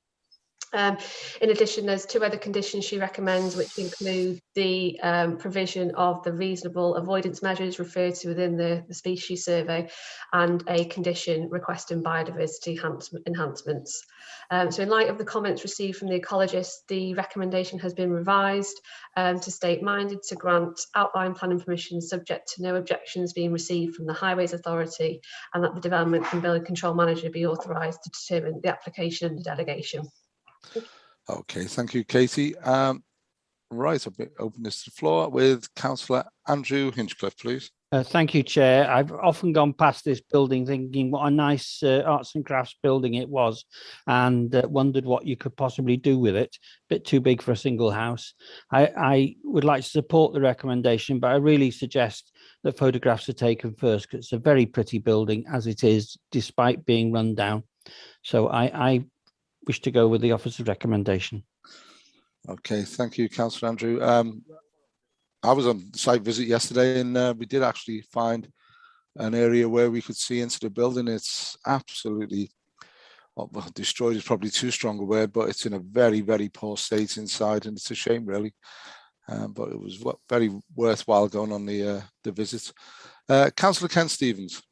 In addition, there's 2 other conditions she recommends, which include the provision of the reasonable avoidance measures referred to within the species survey, and a condition requesting biodiversity enhancements. So in light of the comments received from the ecologist, the recommendation has been revised to state minded to grant outline planning permission subject to no objections being received from the Highways Authority, and that the Development and Building Control Manager be authorised to determine the application and the delegation. Okay, thank you, Katie. Right, I'll open this to the floor with Councillor Andrew Hinchcliffe, please. Thank you, Chair. I've often gone past this building thinking what a nice arts and crafts building it was, and wondered what you could possibly do with it. A bit too big for a single house. I would like to support the recommendation, but I really suggest that photographs are taken first, because it's a very pretty building as it is, despite being run down. So I wish to go with the officer's recommendation. Okay, thank you, Councillor Andrew. I was on site visit yesterday, and we did actually find an area where we could see into the building. It's absolutely, well, destroyed is probably too strong a word, but it's in a very, very poor state inside, and it's a shame, really. But it was very worthwhile going on the visit. Councillor Ken Stevens.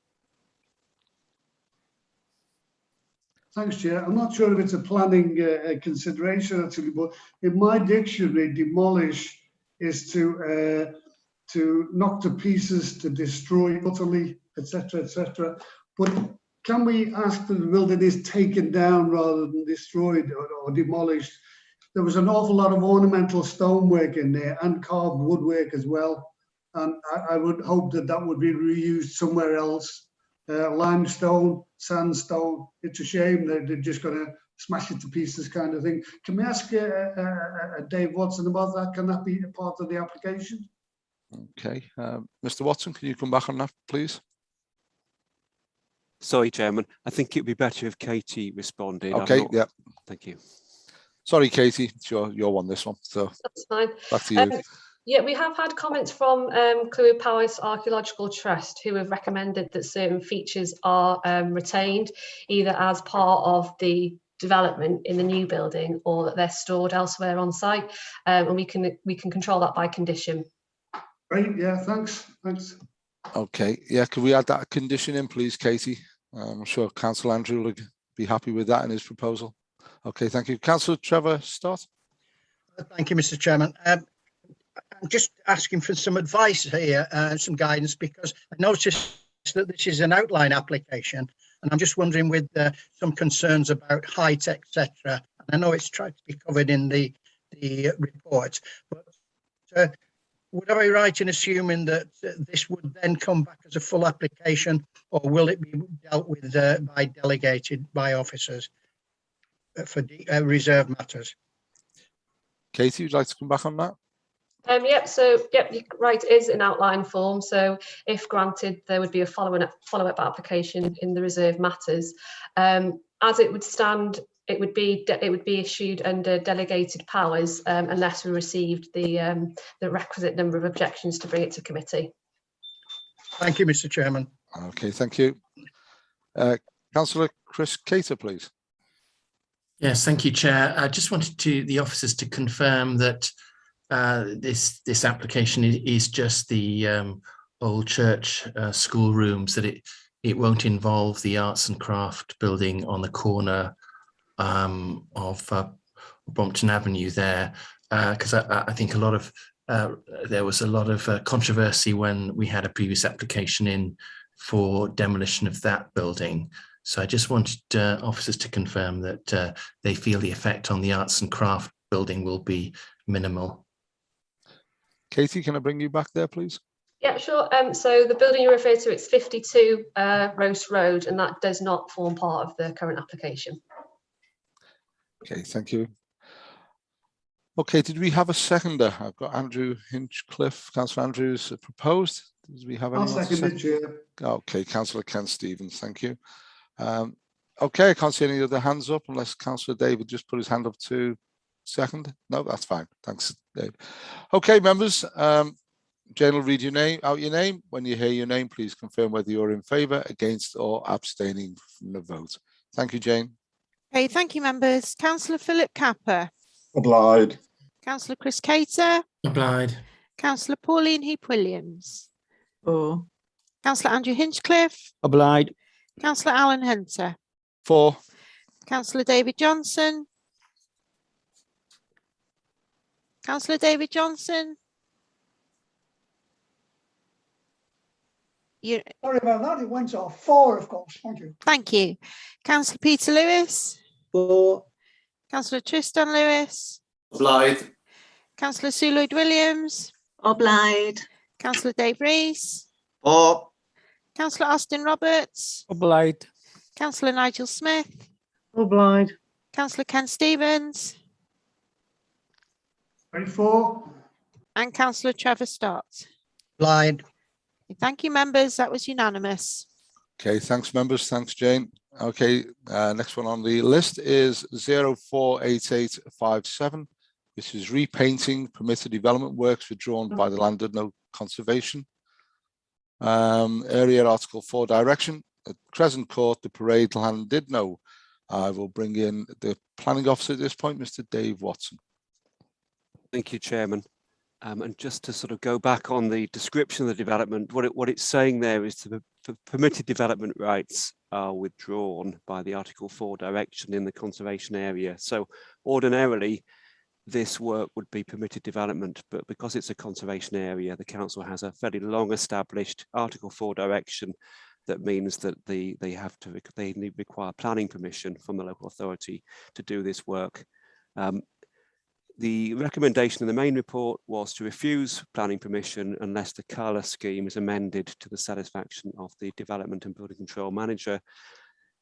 Thanks, Chair. I'm not sure if it's a planning consideration, actually, but in my dictionary, demolish is to knock to pieces, to destroy utterly, etc., etc. But can we ask that the building is taken down rather than destroyed or demolished? There was an awful lot of ornamental stonework in there and carved woodwork as well. And I would hope that that would be reused somewhere else. Limestone, sandstone. It's a shame that they're just going to smash it to pieces, kind of thing. Can we ask Dave Watson about that? Can that be a part of the application? Okay, Mr. Watson, can you come back on that, please? Sorry, Chairman. I think it'd be better if Katie responded. Okay, yeah. Thank you. Sorry, Katie, it's your one, this one. So that's fine. Back to you. Yeah, we have had comments from Clwyd Powys Archaeological Trust, who have recommended that certain features are retained, either as part of the development in the new building or that they're stored elsewhere on site, and we can control that by condition. Great, yeah, thanks. Okay, yeah, could we add that condition in, please, Katie? I'm sure Councillor Andrew will be happy with that in his proposal. Okay, thank you. Councillor Trevor Stott. Thank you, Mr. Chairman. I'm just asking for some advice here and some guidance, because I noticed that this is an outline application, and I'm just wondering, with some concerns about height, etc. And I know it's tried to be covered in the report, but would I be right in assuming that this would then come back as a full application, or will it be dealt with by officers for reserve matters? Katie, would you like to come back on that? Yep, so yep, you're right, it is an outline form. So if granted, there would be a follow-up application in the reserved matters. As it would stand, it would be issued under delegated powers unless we received the requisite number of objections to bring it to committee. Thank you, Mr. Chairman. Okay, thank you. Councillor Chris Cater, please. Yes, thank you, Chair. I just wanted the officers to confirm that this application is just the old church school rooms, that it won't involve the arts and craft building on the corner of Brompton Avenue there, because I think a lot of there was a lot of controversy when we had a previous application in for demolition of that building. So I just wanted officers to confirm that they feel the effect on the arts and craft building will be minimal. Katie, can I bring you back there, please? Yeah, sure. So the building you refer to, it's 52 Rose Road, and that does not form part of the current application. Okay, thank you. Okay, did we have a seconder? I've got Andrew Hinchcliffe. Councillor Andrews proposed. Did we have anyone? I'll second it, Chair. Okay, Councillor Ken Stevens, thank you. Okay, I can't see any other hands up unless Councillor David just put his hand up to second. No, that's fine. Thanks, Dave. Okay, members, Jane will read out your name. When you hear your name, please confirm whether you're in favour, against or abstaining from the vote. Thank you, Jane. Okay, thank you, members. Councillor Philip Capper. Obliged. Councillor Chris Cater. Obliged. Councillor Pauline Heap-Williams. For. Councillor Andrew Hinchcliffe. Obliged. Councillor Alan Hunter. For. Councillor David Johnson. Councillor David Johnson. Sorry about that, it went off. 4, of course. Thank you. Thank you. Councillor Peter Lewis. For. Councillor Tristan Lewis. Obliged. Councillor Sue Lloyd-Williams. Obliged. Councillor Dave Rees. For. Councillor Austin Roberts. Obliged. Councillor Nigel Smith. Obliged. Councillor Ken Stevens. 24. And Councillor Trevor Stott. Obliged. Thank you, members. That was unanimous. Okay, thanks, members. Thanks, Jane. Okay, next one on the list is 048857. This is repainting permitted development works withdrawn by the Land and No Conservation. Area Article 4 direction. At Crescent Court, the parade land did no. I will bring in the planning officer at this point, Mr. Dave Watson. Thank you, Chairman. And just to sort of go back on the description of the development, what it's saying there is the permitted development rights are withdrawn by the Article 4 direction in the conservation area. So ordinarily, this work would be permitted development, but because it's a conservation area, the council has a fairly long established Article 4 direction that means that they require planning permission from the local authority to do this work. The recommendation in the main report was to refuse planning permission unless the colour scheme is amended to the satisfaction of the Development and Building Control Manager.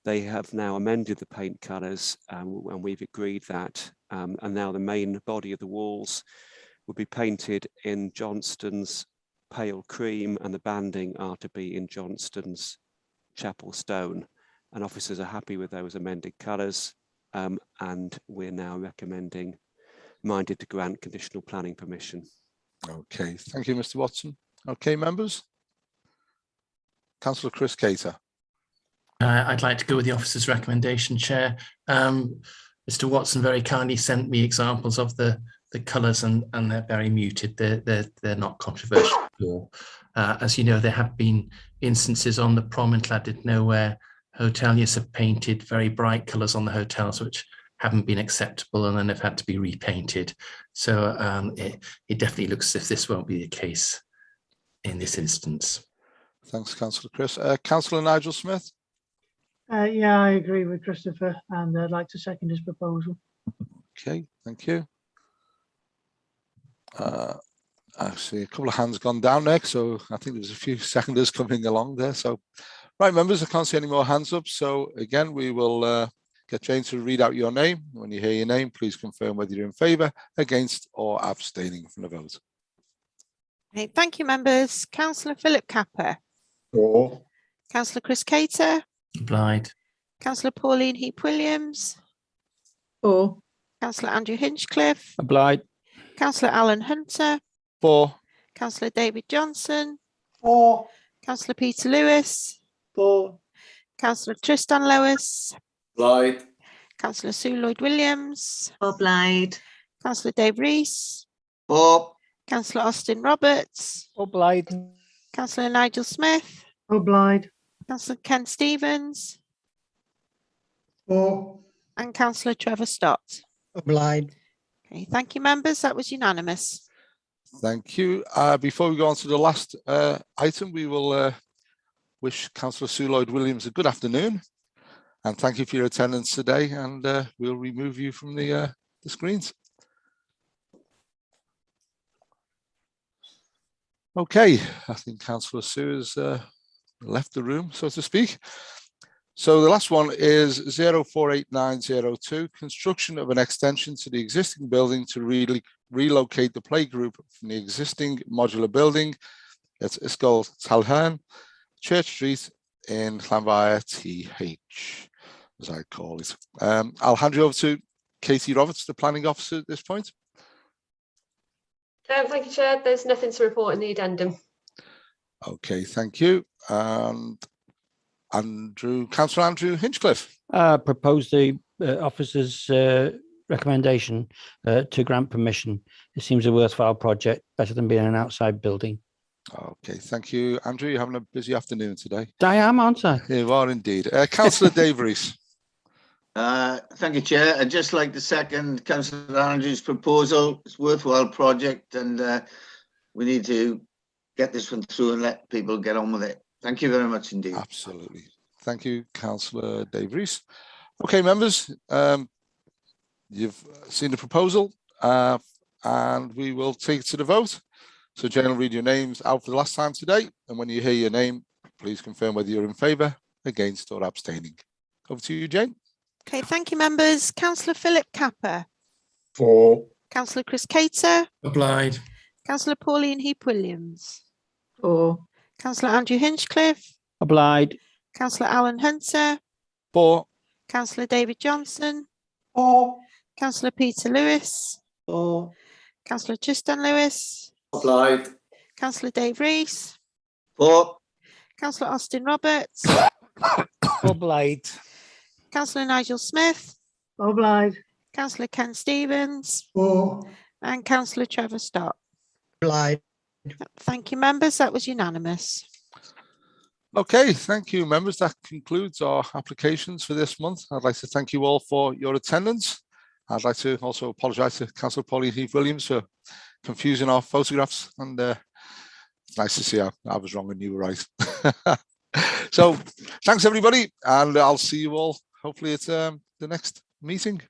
They have now amended the paint colours and we've agreed that. And now the main body of the walls will be painted in Johnston's pale cream and the banding are to be in Johnston's chapel stone. And officers are happy with those amended colours and we're now minded to grant conditional planning permission. Okay, thank you, Mr. Watson. Okay, members. Councillor Chris Cater. I'd like to go with the officer's recommendation, Chair. Mr. Watson very kindly sent me examples of the colours and they're very muted. They're not controversial at all. As you know, there have been instances on the prom in Llandudno where hoteliers have painted very bright colours on the hotels, which haven't been acceptable and then have had to be repainted. So it definitely looks as if this won't be the case in this instance. Thanks, Councillor Chris. Councillor Nigel Smith. Yeah, I agree with Christopher and I'd like to second his proposal. Okay, thank you. I see a couple of hands gone down there, so I think there's a few seconders coming along there. So, right, members, I can't see any more hands up. So again, we will get Jane to read out your name. When you hear your name, please confirm whether you're in favour, against or abstaining from the vote. Okay, thank you, members. Councillor Philip Capper. For. Councillor Chris Cater. Applied. Councillor Pauline Heap-Williams. For. Councillor Andrew Hinchcliffe. Applied. Councillor Alan Hunter. For. Councillor David Johnson. For. Councillor Peter Lewis. For. Councillor Tristan Lewis. Applied. Councillor Sue Lloyd-Williams. Applied. Councillor Dave Rees. For. Councillor Austin Roberts. Applied. Councillor Nigel Smith. Obliged. Councillor Ken Stevens. For. And Councillor Trevor Stott. Obliged. Okay, thank you, members. That was unanimous. Thank you. Before we go on to the last item, we will wish Councillor Sue Lloyd-Williams a good afternoon. And thank you for your attendance today. And we'll remove you from the screens. Okay, I think Councillor Sue has left the room, so to speak. So the last one is 048902, construction of an extension to the existing building to relocate the playgroup from the existing modular building at Ysgol Talhern, Church Street in Llanfair TH, as I call it. I'll hand you over to Katie Roberts, the planning officer at this point. Thank you, Chair. There's nothing to report in the addendum. Okay, thank you. And Councillor Andrew Hinchcliffe. Propose the officer's recommendation to grant permission. It seems a worthwhile project, better than being an outside building. Okay, thank you, Andrew. You're having a busy afternoon today. I am, aren't I? You are indeed. Councillor Dave Rees. Thank you, Chair. I'd just like to second Councillor Andrew's proposal. It's a worthwhile project and we need to get this one through and let people get on with it. Thank you very much indeed. Absolutely. Thank you, Councillor Dave Rees. Okay, members, you've seen the proposal and we will take it to the vote. So Jane will read your names out for the last time today. And when you hear your name, please confirm whether you're in favour, against or abstaining. Over to you, Jane. Okay, thank you, members. Councillor Philip Capper. For. Councillor Chris Cater. Applied. Councillor Pauline Heap-Williams. For. Councillor Andrew Hinchcliffe. Applied. Councillor Alan Hunter. For. Councillor David Johnson. For. Councillor Peter Lewis. For. Councillor Tristan Lewis. Applied. Councillor Dave Rees. For. Councillor Austin Roberts. Applied. Councillor Nigel Smith. Obliged. Councillor Ken Stevens. For. And Councillor Trevor Stott. Applied. Thank you, members. That was unanimous. Okay, thank you, members. That concludes our applications for this month. I'd like to thank you all for your attendance. I'd like to also apologise to Councillor Pauline Heap-Williams for confusing our photographs, and it's nice to see I was wrong and you were right. So thanks everybody, and I'll see you all hopefully at the next meeting.